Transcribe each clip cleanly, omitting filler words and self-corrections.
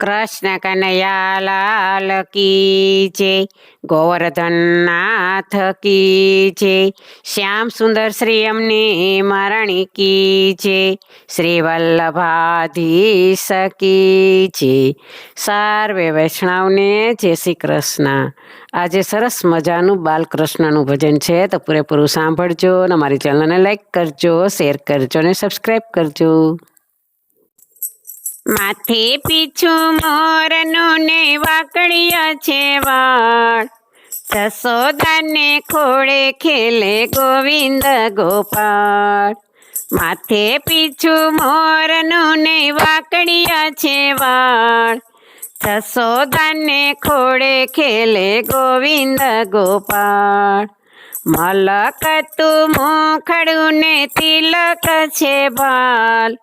કૃષ્ણ કનૈયા લાલ કી જય, ગોવર્ધન નાથ કી જય, શ્યામ સુંદર શ્રી અમને મરણી કી જય, શ્રી વલ્લભાધીશ કી જય. સર્વે વૈષ્ણવને જય શ્રી કૃષ્ણ. આજે સરસ મજાનું બાલકૃષ્ણનું ભજન છે, તો પૂરેપૂરું સાંભળજો અને મારી ચેનલને લાઈક કરજો, શેર કરજો અને સબસ્ક્રાઈબ કરજો. માથે પીછું મોરનું ને વાકડિયા છે વાળ, જશોદાને ખોળે ખેલે ગોવિંદ ગોપાળ. માથે પીછું મોરનું ને વાકડિયા છે વાળ, જશોદાને ખોળે ખેલે ગોવિંદ ગોપાળ. મલકતું મુખડું ને તિલક છે ભાલ,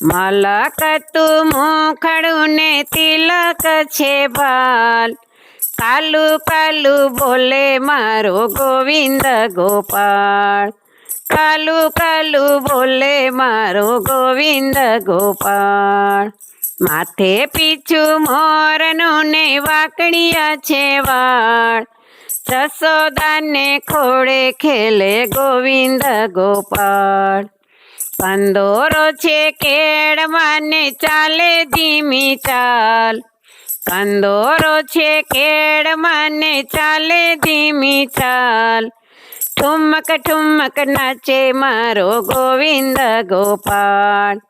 મલકતું મુખડું ને તિલક છે ભાલ. કાલું કાલું બોલે મારો ગોવિંદ ગોપાળ, કાલું કાલું બોલે મારો ગોવિંદ ગોપાળ. માથે પીછું મોરનું ને વાકડિયા છે વાળ, જશોદાને ખોળે ખેલે ગોવિંદ ગોપાળ. કંદોરો છે કેળમાં ને ચાલે ધીમી ચાલ, કંદોરો છે કેળમાં ને ચાલે ધીમી ચાલ. ઠુમક ઠુમક નાચે મારો ગોવિંદ ગોપાળ,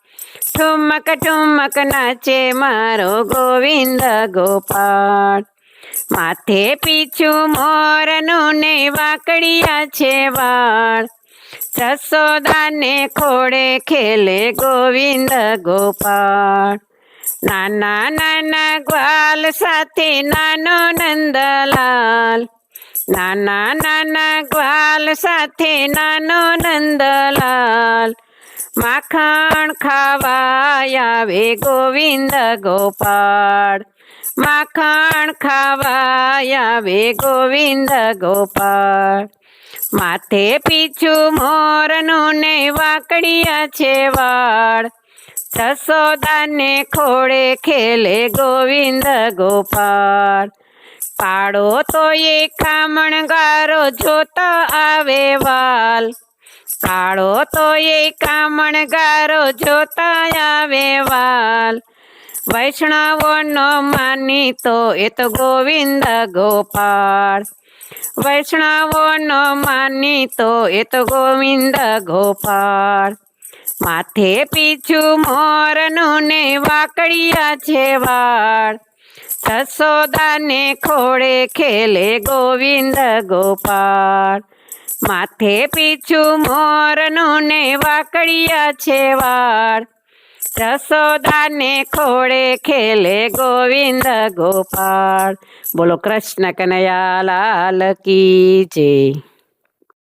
ઠુમક ઠુમક નાચે મારો ગોવિંદ ગોપાળ. માથે પીછું મોરનું ને વાકડિયા છે વાળ, જશોદાને ખોળે ખેલે ગોવિંદ ગોપાળ. નાના નાના ગ્વાલ સાથે નાનો નંદલાલ, નાના નાના ગ્વાલ સાથે નાનો નંદલાલ. માખણ ખાવા આવે ગોવિંદ ગોપાળ, માખણ ખાવા આવે ગોવિંદ ગોપાળ. માથે પીછું મોરનું ને વાકડિયા છે વાળ, જશોદાને ખોળે ખેલે ગોવિંદ ગોપાળ. પાડો તો એ કામણગારો જોતા આવે વાલ, કાળો તો એ કામણગારો જોતા આવે વાલ. વૈષ્ણવોનો માની તો એ તો ગોવિંદ ગોપાળ, વૈષ્ણવોનો માની તો એ તો ગોવિંદ ગોપાળ. માથે પીછું મોરનું ને વાકડિયા છે વાળ, જશોદાને ખોળે ખેલે ગોવિંદ ગોપાળ. માથે પીછું મોરનું ને વાકડિયા છે વાળ, જશોદાને ખોળે ખેલે ગોવિંદ ગોપાળ. બોલો કૃષ્ણ કનૈયા લાલ કી જય.